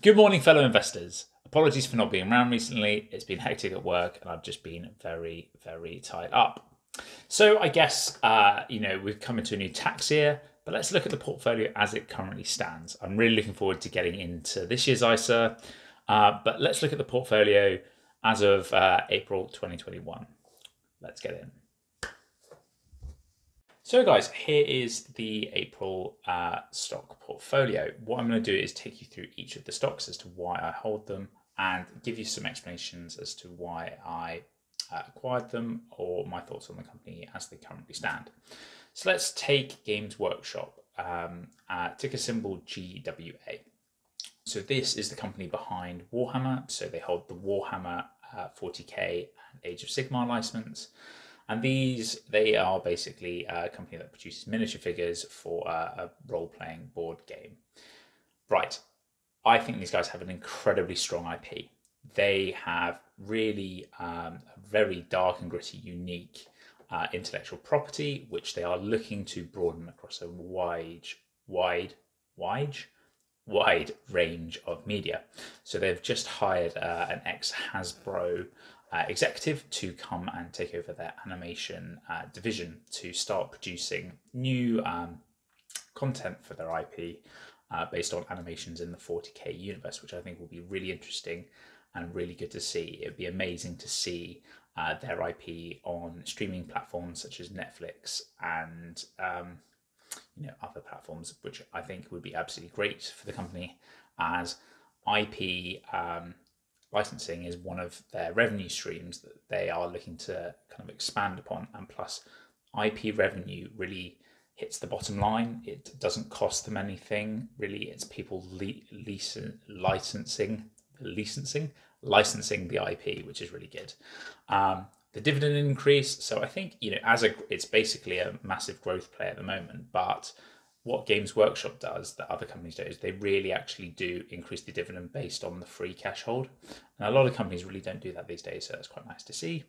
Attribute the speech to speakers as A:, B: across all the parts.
A: Good morning, fellow investors. Apologies for not being around recently. It's been hectic at work and I've just been very, very tied up. So I guess, we've come into a new tax year, but let's look at the portfolio as it currently stands. I'm really looking forward to getting into this year's ISA, but let's look at the portfolio as of April 2021. Let's get in. So guys, here is the April stock portfolio. What I'm going to do is take you through each of the stocks as to why I hold them and give you some explanations as to why I acquired them or my thoughts on the company as they currently stand. So let's take Games Workshop, ticker symbol GWA. So this is the company behind Warhammer. So they hold the Warhammer 40k and Age of Sigmar license. And they are basically a company that produces miniature figures for a role-playing board game. Right, I think these guys have an incredibly strong IP. They have really very dark and gritty, unique intellectual property, which they are looking to broaden across a wide range of media. So they've just hired an ex-Hasbro executive to come and take over their animation division to start producing new content for their IP based on animations in the 40k universe, which I think will be really interesting and really good to see. It'd be amazing to see their IP on streaming platforms such as Netflix and other platforms, which I think would be absolutely great for the company, as IP licensing is one of their revenue streams that they are looking to kind of expand upon. And plus, IP revenue really hits the bottom line. It doesn't cost them anything, really. It's people licensing the IP, which is really good. The dividend increase. So I think, it's basically a massive growth play at the moment, but what Games Workshop does that other companies do is they really actually do increase the dividend based on the free cash hold. And a lot of companies really don't do that these days, so that's quite nice to see.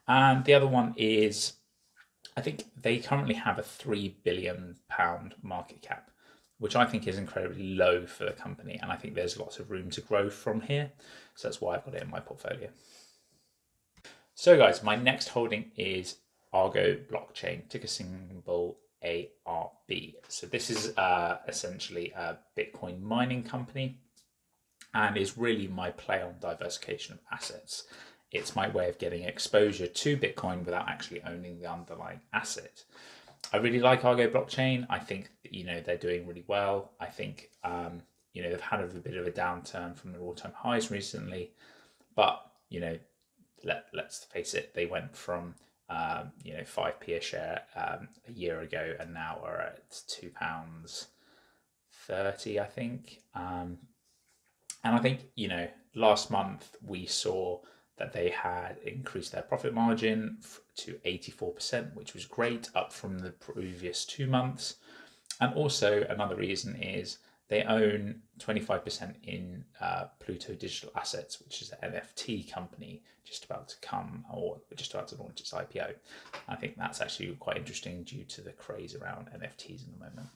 A: And the other one is, I think they currently have a £3 billion market cap, which I think is incredibly low for the company. And I think there's lots of room to grow from here. So that's why I've got it in my portfolio. So guys, my next holding is Argo Blockchain, ticker symbol ARB. So this is essentially a Bitcoin mining company and is really my play on diversification of assets. It's my way of getting exposure to Bitcoin without actually owning the underlying asset. I really like Argo Blockchain. I think, they're doing really well. I think, they've had a bit of a downturn from their all-time highs recently, but, let's face it, they went from 5p a share a year ago, and now are at £2.30, I think. And I think, last month we saw that they had increased their profit margin to 84%, which was great, up from the previous 2 months. And also another reason is they own 25% in Pluto Digital Assets, which is an NFT company just about to come, or just about to launch its IPO. I think that's actually quite interesting due to the craze around NFTs at the moment.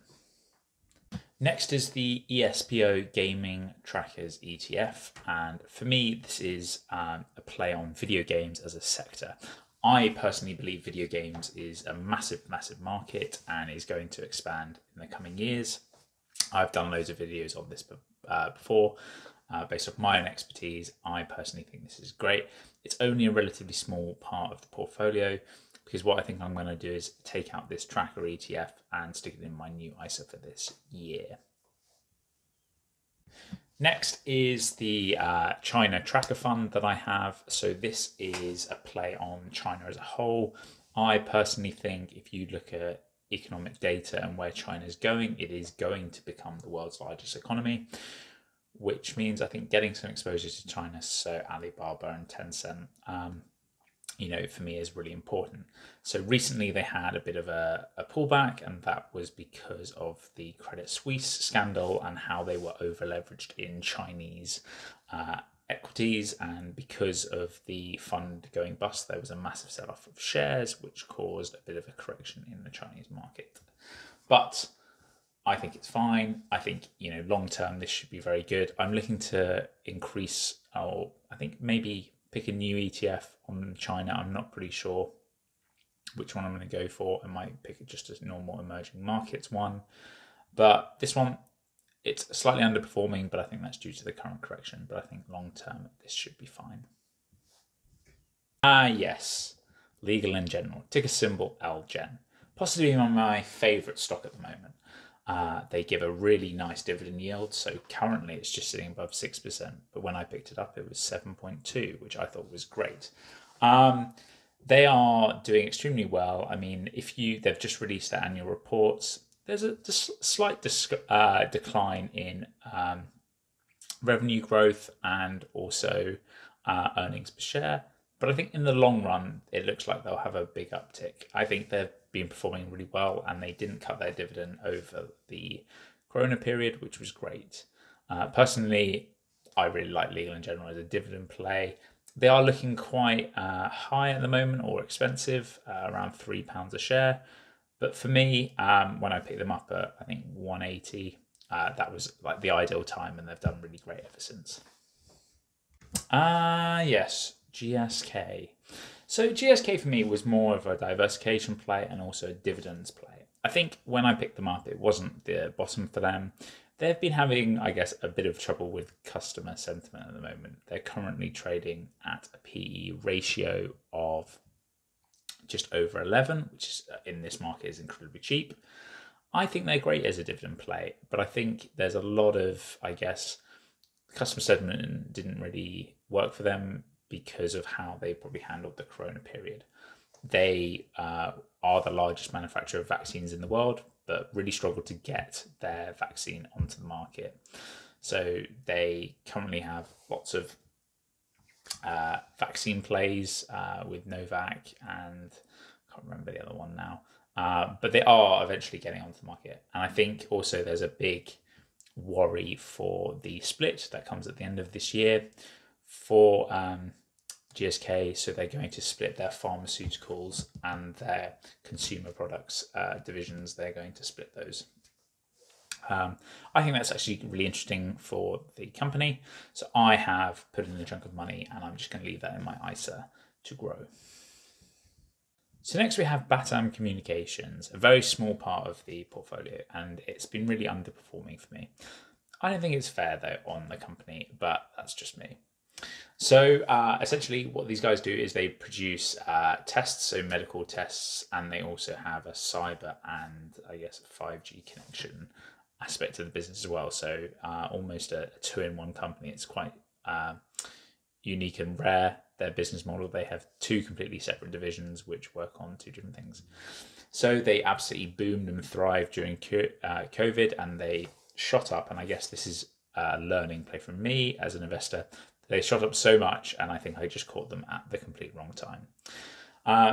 A: Next is the ESPO Gaming Trackers ETF. And for me, this is a play on video games as a sector. I personally believe video games is a massive, massive market and is going to expand in the coming years. I've done loads of videos on this before, based off my own expertise. I personally think this is great. It's only a relatively small part of the portfolio, because what I think I'm going to do is take out this tracker ETF and stick it in my new ISA for this year. Next is the China Tracker Fund that I have. So this is a play on China as a whole. I personally think if you look at economic data and where China is going, it is going to become the world's largest economy, which means I think getting some exposure to China, so Alibaba and Tencent, for me is really important. So recently they had a bit of a pullback, and that was because of the Credit Suisse scandal and how they were over leveraged in Chinese equities, and because of the fund going bust, there was a massive sell-off of shares, which caused a bit of a correction in the Chinese market. But I think it's fine. I think, long term, this should be very good. I'm looking to increase, or I think maybe pick a new ETF on China. I'm not pretty sure which one I'm going to go for. I might pick just a normal emerging markets one. But this one, it's slightly underperforming, but I think that's due to the current correction. But I think long term, this should be fine. Yes, Legal and General, ticker symbol LGen. Possibly my favourite stock at the moment. They give a really nice dividend yield. So currently it's just sitting above 6%. But when I picked it up, it was 7.2, which I thought was great. They are doing extremely well. I mean, they've just released their annual reports. There's a slight decline in revenue growth and also earnings per share. But I think in the long run, it looks like they'll have a big uptick. I think they've been performing really well, and they didn't cut their dividend over the Corona period, which was great. Personally, I really like Legal and General as a dividend play. They are looking quite high at the moment, or expensive, around £3 a share. But for me, when I picked them up at, I think, 180, that was like the ideal time, and they've done really great ever since. Yes, GSK. So GSK for me was more of a diversification play and also a dividends play. I think when I picked them up, it wasn't the bottom for them. They've been having, I guess, a bit of trouble with customer sentiment at the moment. They're currently trading at a PE ratio of just over 11, which is, in this market is incredibly cheap. I think they're great as a dividend play, but I think there's a lot of, I guess, customer sentiment didn't really work for them because of how they probably handled the Corona period. They are the largest manufacturer of vaccines in the world, but really struggled to get their vaccine onto the market. So they currently have lots of vaccine plays with Novak, and I can't remember the other one now. But they are eventually getting onto the market. And I think also there's a big worry for the split that comes at the end of this year for GSK. So they're going to split their pharmaceuticals and their consumer products divisions. They're going to split those. I think that's actually really interesting for the company. So I have put in a chunk of money, and I'm just going to leave that in my ISA to grow. So next we have Batam Communications, a very small part of the portfolio, and it's been really underperforming for me. I don't think it's fair though on the company, but that's just me. So essentially what these guys do is they produce tests, so medical tests, and they also have a cyber and, I guess, a 5G connection aspect of the business as well. So almost a two-in-one company. It's quite unique and rare, their business model. They have two completely separate divisions which work on two different things. So they absolutely boomed and thrived during COVID, and they shot up. And I guess this is a learning play from me as an investor. They shot up so much, and I think I just caught them at the complete wrong time.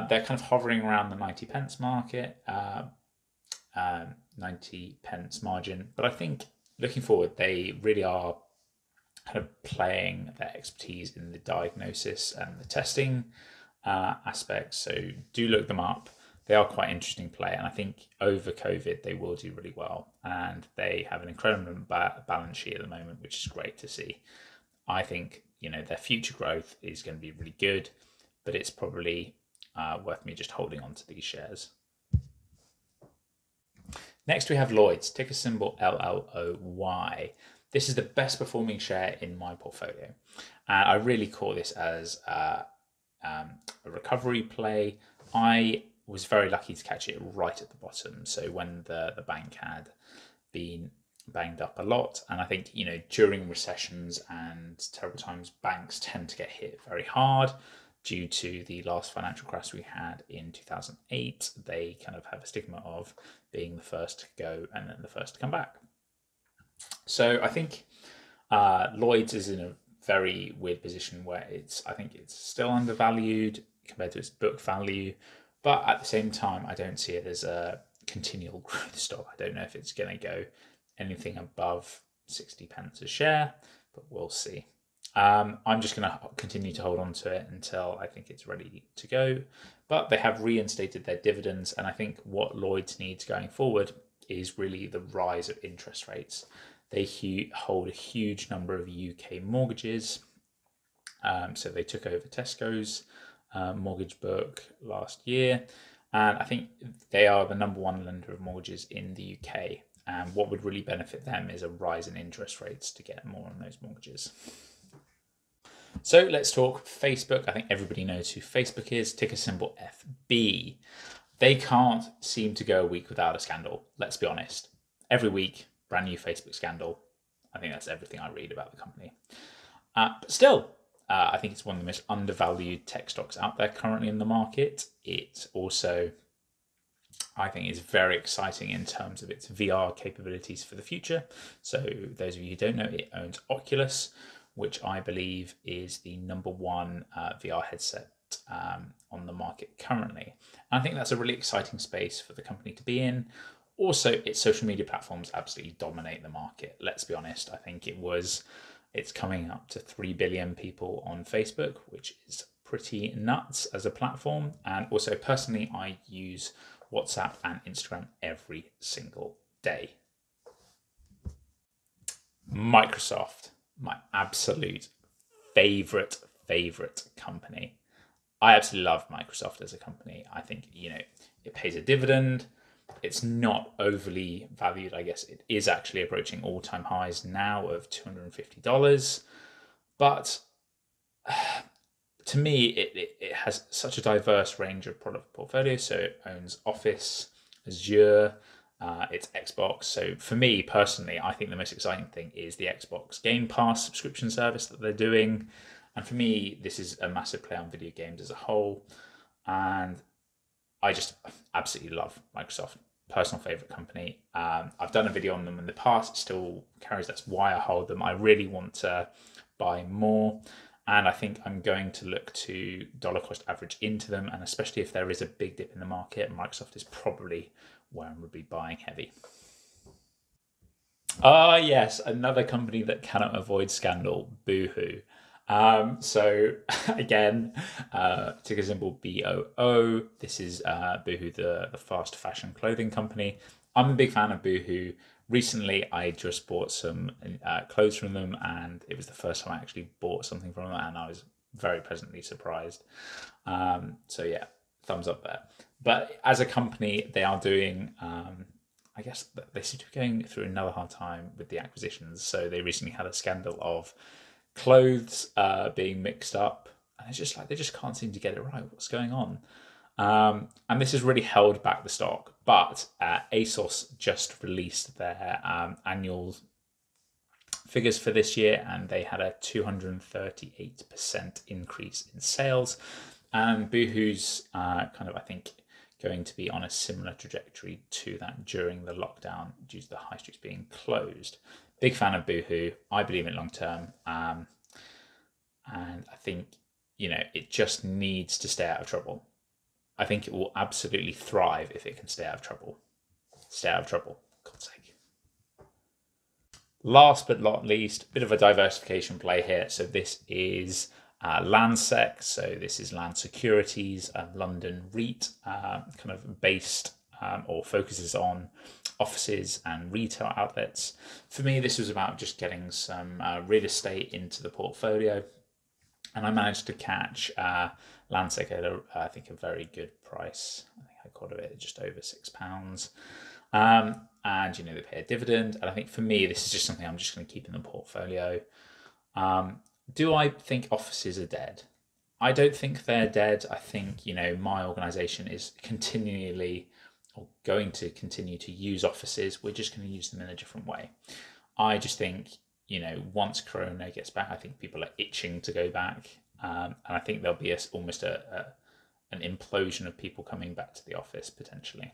A: They're kind of hovering around the 90 pence market, 90 pence margin. But I think looking forward, they really are kind of playing their expertise in the diagnosis and the testing aspects. So do look them up. They are quite interesting play, and I think over COVID they will do really well. And they have an incredible balance sheet at the moment, which is great to see. I think their future growth is going to be really good, but it's probably worth me just holding on to these shares. Next we have Lloyds, ticker symbol LLOY. This is the best performing share in my portfolio, and I really call this as a recovery play. I was very lucky to catch it right at the bottom, so when the bank had been banged up a lot. And I think, during recessions and terrible times, banks tend to get hit very hard due to the last financial crash we had in 2008. They kind of have a stigma of being the first to go and then the first to come back. So I think Lloyds is in a very weird position where I think it's still undervalued compared to its book value, but at the same time, I don't see it as a continual growth stock. I don't know if it's going to go anything above 60 pence a share, but we'll see. I'm just going to continue to hold on to it until I think it's ready to go. But they have reinstated their dividends, and I think what Lloyds needs going forward is really the rise of interest rates. They hold a huge number of UK mortgages. So they took over Tesco's mortgage book last year, and I think they are the #1 lender of mortgages in the UK. And what would really benefit them is a rise in interest rates to get more on those mortgages. So let's talk Facebook. I think everybody knows who Facebook is, ticker symbol FB. They can't seem to go a week without a scandal. Let's be honest. Every week, brand new Facebook scandal. I think that's everything I read about the company. But still, I think it's one of the most undervalued tech stocks out there currently in the market. It also, I think, is very exciting in terms of its VR capabilities for the future. So those of you who don't know, it owns Oculus, which I believe is the #1 VR headset on the market currently. And I think that's a really exciting space for the company to be in. Also, its social media platforms absolutely dominate the market. Let's be honest. I think it's coming up to 3 billion people on Facebook, which is pretty nuts as a platform. And also, personally, I use WhatsApp and Instagram every single day. Microsoft, my absolute favorite company. I absolutely love Microsoft as a company. I think, it pays a dividend. It's not overly valued. I guess it is actually approaching all-time highs now of $250. But to me, it has such a diverse range of product portfolio. So it owns Office, Azure, it's Xbox. So for me personally, I think the most exciting thing is the Xbox Game Pass subscription service that they're doing. And for me, this is a massive play on video games as a whole. And I just absolutely love Microsoft. Personal favorite company. I've done a video on them in the past. It still carries. That's why I hold them. I really want to buy more. And I think I'm going to look to dollar cost average into them. And especially if there is a big dip in the market, Microsoft is probably where I'm going to be buying heavy. Yes, another company that cannot avoid scandal, Boohoo. So again, ticker symbol BOO. This is Boohoo, the fast fashion clothing company. I'm a big fan of Boohoo. Recently, I just bought some clothes from them, and it was the first time I actually bought something from them, and I was very pleasantly surprised. So yeah, thumbs up there. But as a company, they are doing. I guess they seem to be going through another hard time with the acquisitions. So they recently had a scandal of clothes being mixed up, and it's just like they just can't seem to get it right. What's going on? And this has really held back the stock. But ASOS just released their annual figures for this year, and they had a 238% increase in sales. And Boohoo's kind of, I think, going to be on a similar trajectory to that during the lockdown due to the high streets being closed. Big fan of Boohoo. I believe in long term. And I think, it just needs to stay out of trouble. I think it will absolutely thrive if it can stay out of trouble. Stay out of trouble, for God's sake. Last but not least, a bit of a diversification play here. So this is Landsec. So this is Land Securities, a London REIT, kind of based or focuses on offices and retail outlets. For me, this was about just getting some real estate into the portfolio. And I managed to catch Landsec at, I think, a very good price. I think I got it at just over £6. And, they pay a dividend. And I think for me, this is just something I'm just going to keep in the portfolio. Do I think offices are dead? I don't think they're dead. I think, my organisation is continually or going to continue to use offices. We're just going to use them in a different way. I just think, once Corona gets back, I think people are itching to go back. And I think there'll be almost an implosion of people coming back to the office potentially.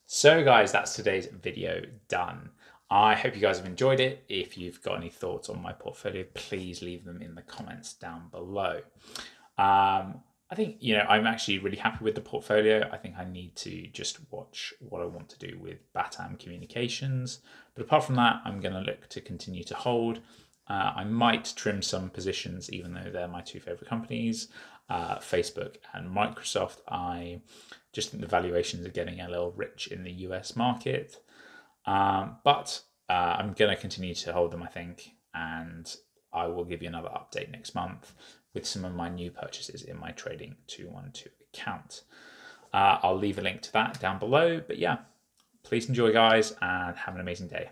A: So guys, that's today's video done. I hope you guys have enjoyed it. If you've got any thoughts on my portfolio, please leave them in the comments down below. I think, I'm actually really happy with the portfolio. I think I need to just watch what I want to do with Batam Communications. But apart from that, I'm going to look to continue to hold. I might trim some positions, even though they're my two favorite companies, Facebook and Microsoft. I just think the valuations are getting a little rich in the US market. But I'm going to continue to hold them, I think, and I will give you another update next month with some of my new purchases in my Trading 212 account. I'll leave a link to that down below. But yeah, please enjoy, guys, and have an amazing day.